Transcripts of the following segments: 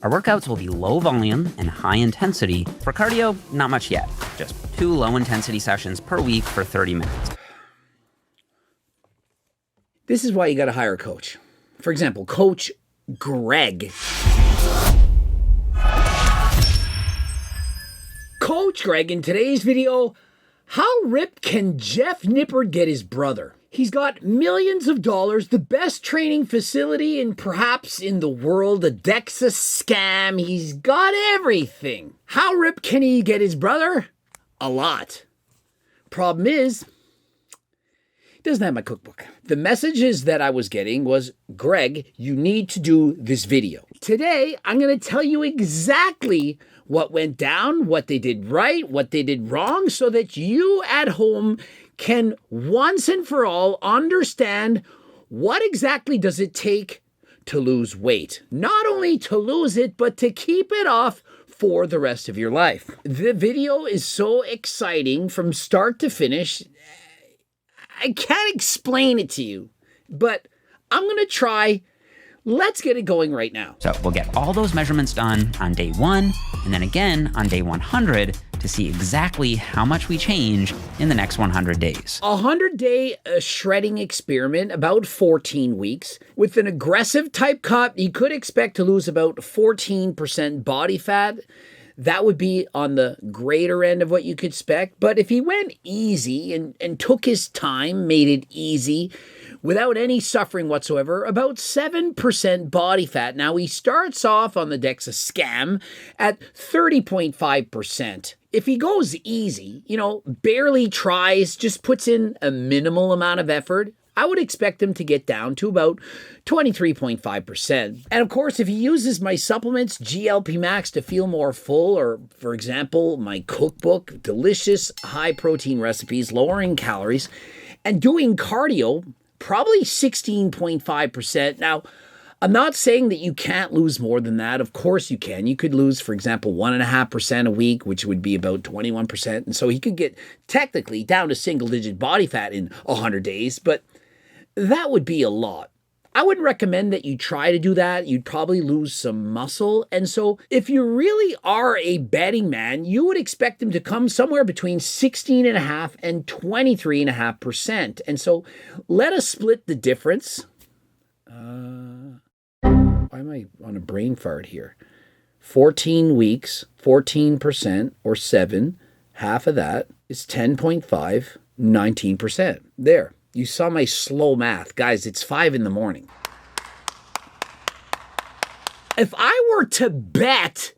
Our workouts will be low volume and high intensity. For cardio, not much yet. Just 2 low intensity sessions per week for 30 minutes. This is why you got to hire a coach. For example, Coach Greg. Coach Greg, in today's video, how ripped can Jeff Nippard get his brother? He's got millions of dollars, the best training facility and perhaps in the world, a Doucette scam. He's got everything. How ripped can he get his brother? A lot. Problem is, he doesn't have my cookbook. The messages that I was getting was, Greg, you need to do this video. Today, I'm going to tell you exactly what went down, what they did right, what they did wrong, so that you at home can once and for all understand what exactly does it take to lose weight. Not only to lose it, but to keep it off for the rest of your life. The video is so exciting from start to finish. I can't explain it to you, but I'm going to try. Let's get it going right now. So we'll get all those measurements done on day 1 and then again on day 100 to see exactly how much we change in the next 100 days. A 100-day shredding experiment, about 14 weeks. With an aggressive type cut, you could expect to lose about 14% body fat. That would be on the greater end of what you could expect. But if he went easy and took his time, made it easy, without any suffering whatsoever, about 7% body fat. Now, he starts off on the Doucette scam at 30.5%. If he goes easy, barely tries, just puts in a minimal amount of effort, I would expect him to get down to about 23.5%. And of course, if he uses my supplements, GLP Max, to feel more full, or for example, my cookbook, delicious high protein recipes, lowering calories, and doing cardio, probably 16.5%. Now, I'm not saying that you can't lose more than that. Of course you can. You could lose, for example, 1.5% a week, which would be about 21%. And so he could get technically down to single-digit body fat in 100 days, but that would be a lot. I wouldn't recommend that you try to do that. You'd probably lose some muscle. And so if you really are a betting man, you would expect them to come somewhere between 16.5 and 23.5%. And so let us split the difference. Why am I on a brain fart here? 14 weeks, 14% or 7, half of that is 10.5, 19%. There. You saw my slow math. Guys, it's 5 in the morning. If I were to bet,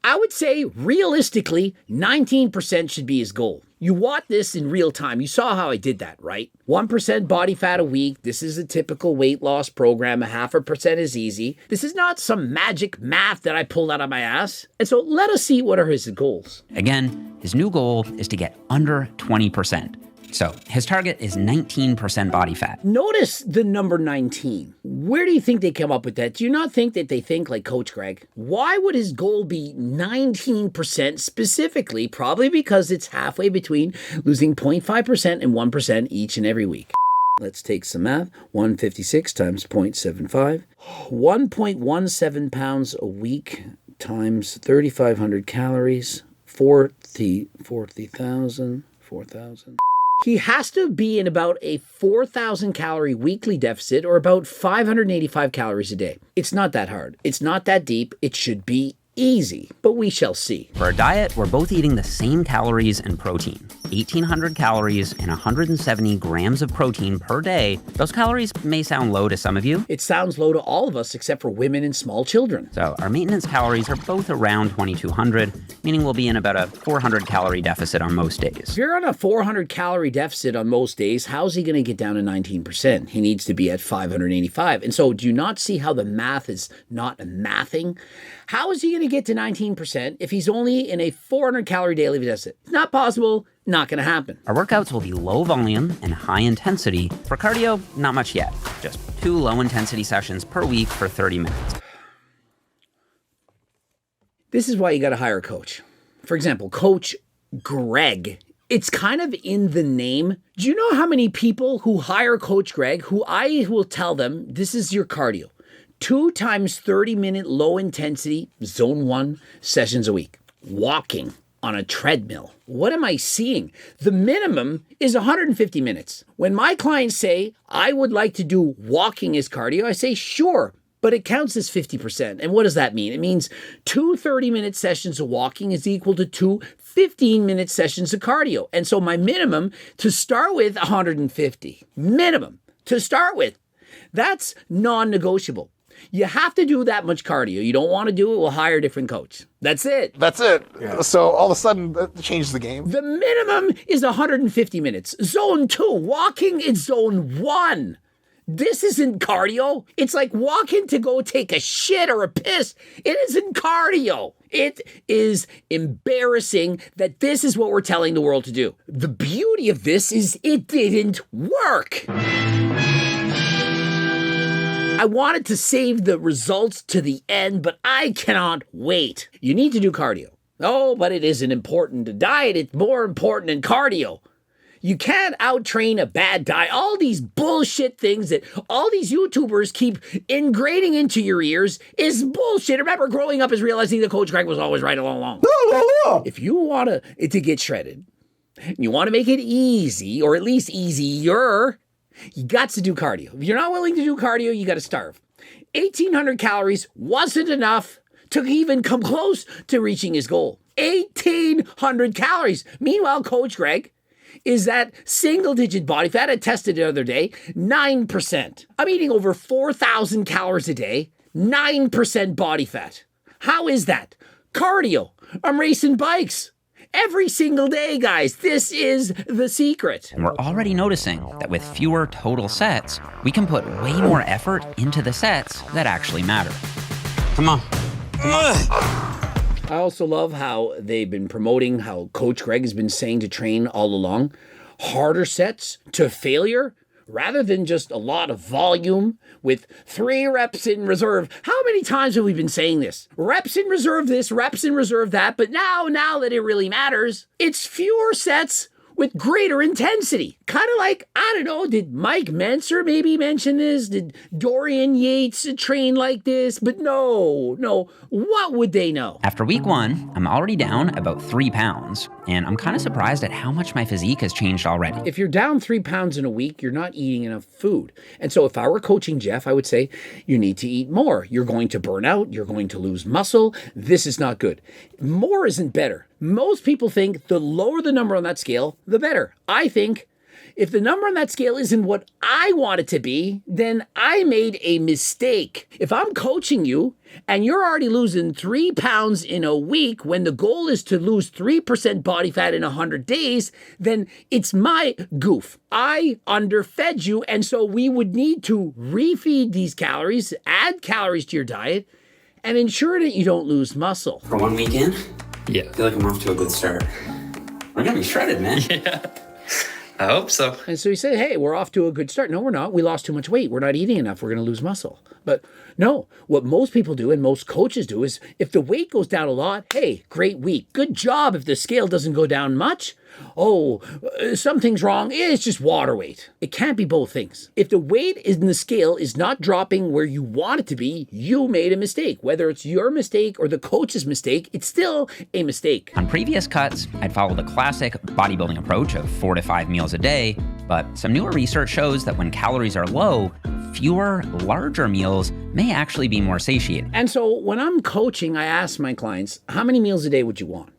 I would say realistically, 19% should be his goal. You want this in real time. You saw how I did that, right? 1% body fat a week. This is a typical weight loss program. 0.5% is easy. This is not some magic math that I pulled out of my ass. And so let us see what are his goals. Again, his new goal is to get under 20%. So his target is 19% body fat. Notice the number 19. Where do you think they come up with that? Do you not think that they think like Coach Greg? Why would his goal be 19% specifically? Probably because it's halfway between losing 0.5% and 1% each and every week. Let's take some math. 156 times 0.75. 1.17 pounds a week times 3,500 calories. 4,000. He has to be in about a 4,000 calorie weekly deficit, or about 585 calories a day. It's not that hard. It's not that deep. It should be easy, but we shall see. For our diet, we're both eating the same calories and protein. 1,800 calories and 170 grams of protein per day. Those calories may sound low to some of you. It sounds low to all of us except for women and small children. So our maintenance calories are both around 2,200, meaning we'll be in about a 400 calorie deficit on most days. If you're on a 400 calorie deficit on most days, how's he going to get down to 19%? He needs to be at 585. And so do you not see how the math is not mathing? How is he going to get to 19% if he's only in a 400 calorie daily deficit? It's not possible. Not going to happen. Our workouts will be low volume and high intensity. For cardio, not much yet. Just 2 low intensity sessions per week for 30 minutes. This is why you got to hire a coach. For example, Coach Greg. It's kind of in the name. Do you know how many people who hire Coach Greg, who I will tell them, this is your cardio. 2 times 30-minute low-intensity zone 1 sessions a week. Walking on a treadmill. What am I seeing? The minimum is 150 minutes. When my clients say, I would like to do walking as cardio, I say, sure, but it counts as 50%. And what does that mean? It means 2 30-minute sessions of walking is equal to 2 15-minute sessions of cardio. And so my minimum to start with, 150. Minimum to start with. That's non-negotiable. You have to do that much cardio. You don't want to do it, we'll hire a different coach. That's it. That's it. Yeah. So all of a sudden, that changes the game. The minimum is 150 minutes. Zone 2, walking is zone 1. This isn't cardio. It's like walking to go take a shit or a piss. It isn't cardio. It is embarrassing that this is what we're telling the world to do. The beauty of this is it didn't work. I wanted to save the results to the end, but I cannot wait. You need to do cardio. Oh, but it isn't important to diet. It's more important than cardio. You can't out-train a bad diet. All these bullshit things that all these YouTubers keep ingraining into your ears is bullshit. Remember, growing up is realizing that Coach Greg was always right all along. If you want to get shredded, you want to make it easy, or at least easier, you got to do cardio. If you're not willing to do cardio, you got to starve. 1,800 calories wasn't enough to even come close to reaching his goal. 1,800 calories. Meanwhile, Coach Greg is that single-digit body fat. I tested it the other day, 9%. I'm eating over 4,000 calories a day, 9% body fat. How is that? Cardio. I'm racing bikes. Every single day, guys. This is the secret. And we're already noticing that with fewer total sets, we can put way more effort into the sets that actually matter. Come on. I also love how they've been promoting how Coach Greg has been saying to train all along. Harder sets to failure rather than just a lot of volume with 3 reps in reserve. How many times have we been saying this? Reps in reserve this, reps in reserve that, but now that it really matters, it's fewer sets with greater intensity. Kind of like, I don't know, did Mike Menser maybe mention this? Did Dorian Yates train like this? But no, what would they know? After week 1, I'm already down about 3 pounds, and I'm kind of surprised at how much my physique has changed already. If you're down 3 pounds in a week, you're not eating enough food. And so if I were coaching Jeff, I would say, you need to eat more. You're going to burn out. You're going to lose muscle. This is not good. More isn't better. Most people think the lower the number on that scale, the better. I think if the number on that scale isn't what I want it to be, then I made a mistake. If I'm coaching you and you're already losing 3 pounds in a week when the goal is to lose 3% body fat in 100 days, then it's my goof. I underfed you, and so we would need to refeed these calories, add calories to your diet, and ensure that you don't lose muscle. For 1 weekend? Yeah. I feel like I'm off to a good start. We're gonna be shredded, man. Yeah. I hope so. And so he said, hey, we're off to a good start. No, we're not. We lost too much weight. We're not eating enough. We're going to lose muscle. But no, what most people do and most coaches do is if the weight goes down a lot, hey, great week. Good job. If the scale doesn't go down much, something's wrong. It's just water weight. It can't be both things. If the weight in the scale is not dropping where you want it to be, you made a mistake. Whether it's your mistake or the coach's mistake, it's still a mistake. On previous cuts, I'd follow the classic bodybuilding approach of 4 to 5 meals a day, but some newer research shows that when calories are low, fewer, larger meals may actually be more satiating. And so when I'm coaching, I ask my clients, how many meals a day would you want?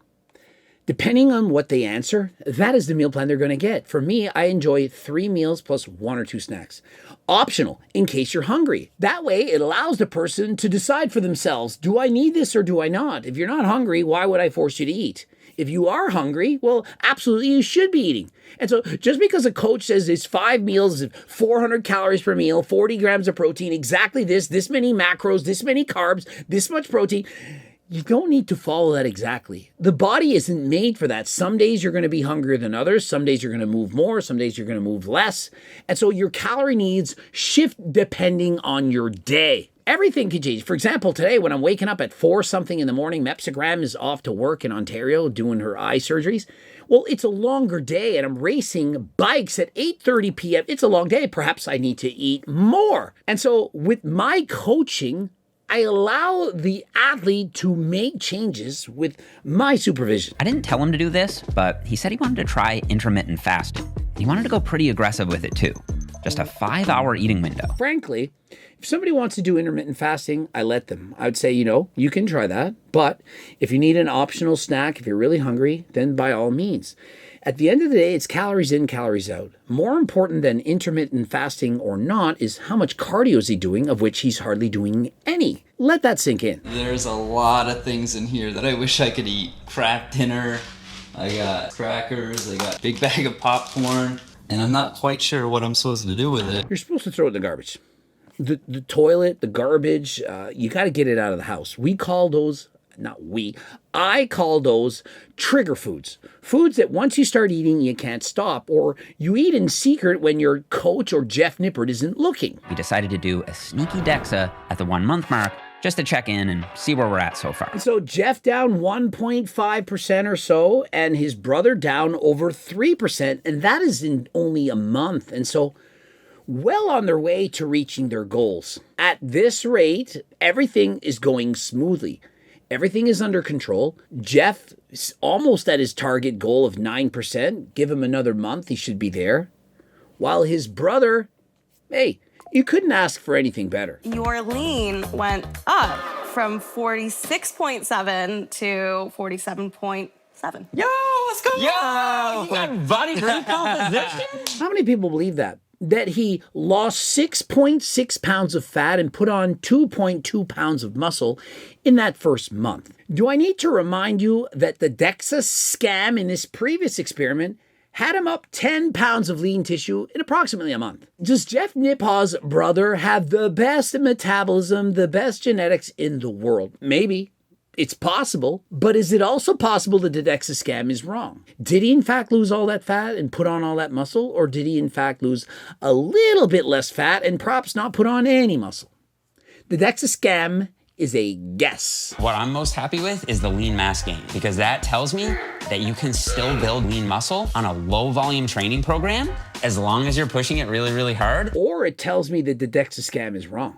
Depending on what they answer, that is the meal plan they're going to get. For me, I enjoy 3 meals plus 1 or 2 snacks. Optional, in case you're hungry. That way, it allows the person to decide for themselves, do I need this or do I not? If you're not hungry, why would I force you to eat? If you are hungry, well, absolutely you should be eating. And so just because a coach says it's 5 meals, 400 calories per meal, 40 grams of protein, exactly this many macros, this many carbs, this much protein, you don't need to follow that exactly. The body isn't made for that. Some days you're going to be hungrier than others. Some days you're going to move more. Some days you're going to move less. And so your calorie needs shift depending on your day. everything can change. For example, today when I'm waking up at 4 something in the morning, Mepsigram is off to work in Ontario doing her eye surgeries. Well, it's a longer day and I'm racing bikes at 8:30 p.m. It's a long day. Perhaps I need to eat more. And so with my coaching, I allow the athlete to make changes with my supervision. I didn't tell him to do this, but he said he wanted to try intermittent fasting. He wanted to go pretty aggressive with it too. Just a 5-hour eating window. Frankly, if somebody wants to do intermittent fasting, I let them. I would say, you can try that. But if you need an optional snack, if you're really hungry, then by all means. At the end of the day, it's calories in, calories out. More important than intermittent fasting or not is how much cardio is he doing, of which he's hardly doing any. Let that sink in. There's a lot of things in here that I wish I could eat. Craft dinner, I got crackers, I got a big bag of popcorn, and I'm not quite sure what I'm supposed to do with it. You're supposed to throw it in the garbage. The toilet, the garbage, you got to get it out of the house. I call those trigger foods. Foods that once you start eating, you can't stop, or you eat in secret when your coach or Jeff Nippard isn't looking. We decided to do a sneaky DEXA at the 1 month mark just to check in and see where we're at so far. So Jeff down 1.5% or so, and his brother down over 3%, and that is in only a month. And so well on their way to reaching their goals. At this rate, everything is going smoothly. Everything is under control. Jeff is almost at his target goal of 9%. Give him another month, he should be there. While his brother, hey, you couldn't ask for anything better. Your lean went up from 46.7 to 47.7. Yo, what's going on? You got body recomposition? How many people believe that? That he lost 6.6 pounds of fat and put on 2.2 pounds of muscle in that first month. Do I need to remind you that the DEXA scam in this previous experiment had him up 10 pounds of lean tissue in approximately a month? Does Jeff Nippard's brother have the best metabolism, the best genetics in the world? Maybe. It's possible, but is it also possible that the DEXA scam is wrong? Did he in fact lose all that fat and put on all that muscle, or did he in fact lose a little bit less fat and perhaps not put on any muscle? The DEXA scam is a guess. What I'm most happy with is the lean mass gain, because that tells me that you can still build lean muscle on a low volume training program as long as you're pushing it really, really hard. Or it tells me that the DEXA scam is wrong.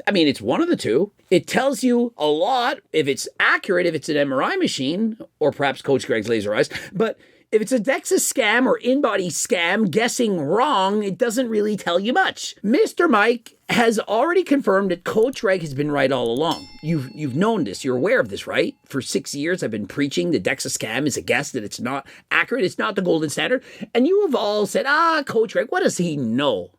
I mean, it's one of the two. It tells you a lot if it's accurate, if it's an MRI machine, or perhaps Coach Greg's laser eyes. But if it's a DEXA scam or in-body scam, guessing wrong, it doesn't really tell you much. Mr. Mike has already confirmed that Coach Greg has been right all along. You've known this. You're aware of this, right? For 6 years, I've been preaching the DEXA scam is a guess, that it's not accurate, it's not the golden standard. And you have all said, Coach Greg, what does he know?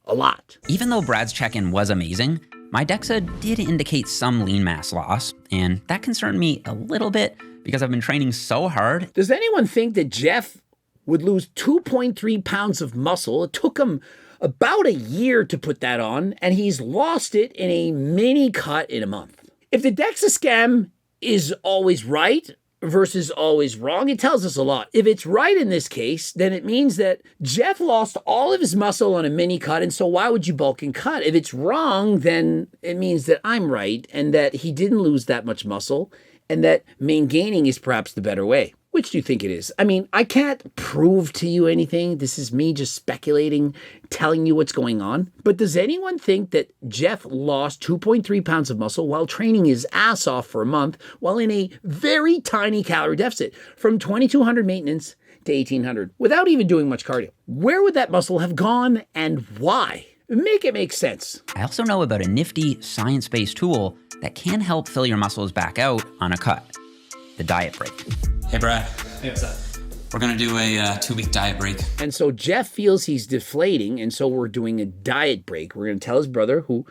A lot. Even though Brad's check-in was amazing, my DEXA did indicate some lean mass loss, and that concerned me a little bit because I've been training so hard. Does anyone think that Jeff would lose 2.3 pounds of muscle? It took him about a year to put that on, and he's lost it in a mini cut in a month. If the DEXA scam is always right versus always wrong, it tells us a lot. If it's right in this case, then it means that Jeff lost all of his muscle on a mini cut, and so why would you bulk and cut? If it's wrong, then it means that I'm right and that he didn't lose that much muscle and that maintaining is perhaps the better way. Which do you think it is? I mean, I can't prove to you anything. This is me just speculating, telling you what's going on. But does anyone think that Jeff lost 2.3 pounds of muscle while training his ass off for a month while in a very tiny calorie deficit from 2,200 maintenance to 1,800 without even doing much cardio? Where would that muscle have gone and why? Make it make sense. I also know about a nifty science-based tool that can help fill your muscles back out on a cut, the diet break. Hey, Brad. Hey, what's up? We're going to do a 2-week diet break. And so Jeff feels he's deflating, and so we're doing a diet break. We're going to tell his brother, who,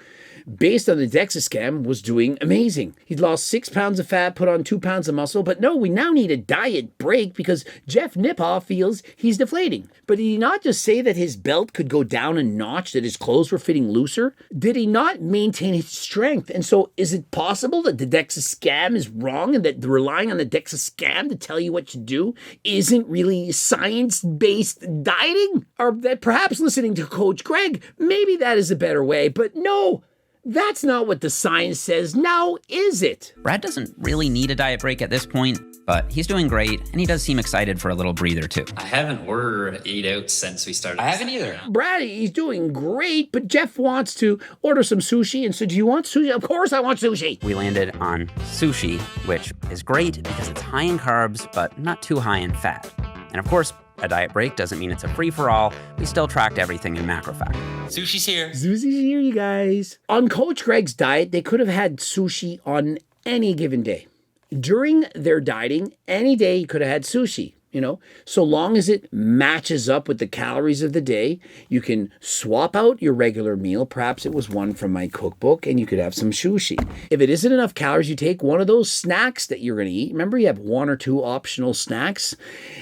based on the DEXA scam, was doing amazing. He'd lost 6 pounds of fat, put on 2 pounds of muscle, but no, we now need a diet break because Jeff Nippard feels he's deflating. But did he not just say that his belt could go down a notch, that his clothes were fitting looser? Did he not maintain his strength? And so is it possible that the DEXA scam is wrong and that relying on the DEXA scam to tell you what to do isn't really science-based dieting? Or that perhaps listening to Coach Greg, maybe that is a better way, but no, That's not what the science says now, is it? Brad doesn't really need a diet break at this point, but he's doing great, and he does seem excited for a little breather too. I haven't ordered 8 out since we started. I haven't either. Brad, he's doing great, but Jeff wants to order some sushi, and so do you want sushi? Of course I want sushi. We landed on sushi, which is great because it's high in carbs, but not too high in fat. And of course, a diet break doesn't mean it's a free-for-all. We still tracked everything in macrofact. Sushi's here. Sushi's here, you guys. On Coach Greg's diet, they could have had sushi on any given day. During their dieting, any day you could have had sushi. So long as it matches up with the calories of the day, you can swap out your regular meal. Perhaps it was one from my cookbook and you could have some sushi. If it isn't enough calories, you take one of those snacks that you're going to eat. Remember, you have 1 or 2 optional snacks,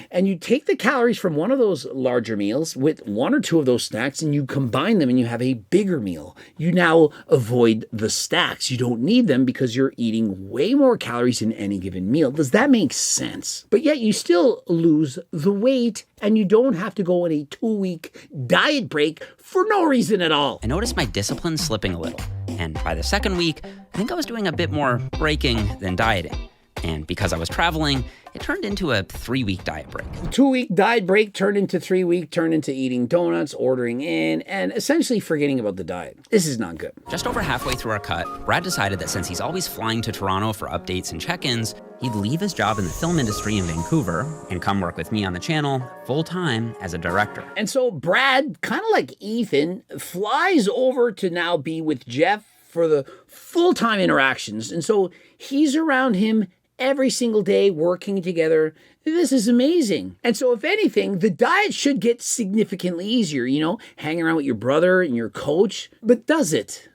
and you take the calories from one of those larger meals with 1 or 2 of those snacks and you combine them and you have a bigger meal. You now avoid the stacks. You don't need them because you're eating way more calories in any given meal. Does that make sense? But yet you still lose the weight and you don't have to go on a 2-week diet break for no reason at all. I noticed my discipline slipping a little, and by the second week, I think I was doing a bit more breaking than dieting. And because I was traveling, it turned into a 3-week diet break. 2-week diet break turned into 3-week, turned into eating donuts, ordering in, and essentially forgetting about the diet. This is not good. Just over halfway through our cut, Brad decided that since he's always flying to Toronto for updates and check-ins, he'd leave his job in the film industry in Vancouver and come work with me on the channel full-time as a director. And so Brad, kind of like Ethan, flies over to now be with Jeff for the full-time interactions. And so he's around him every single day, working together. This is amazing. And so if anything, the diet should get significantly easier, hang around with your brother and your coach. But does it?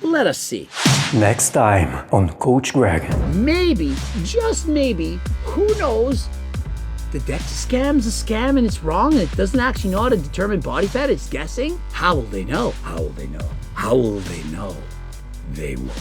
Let us see. Next time on Coach Greg. Maybe, just maybe, who knows? The DEXA scam's a scam and it's wrong and it doesn't actually know how to determine body fat, it's guessing? How will they know? How will they know? How will they know? They won't.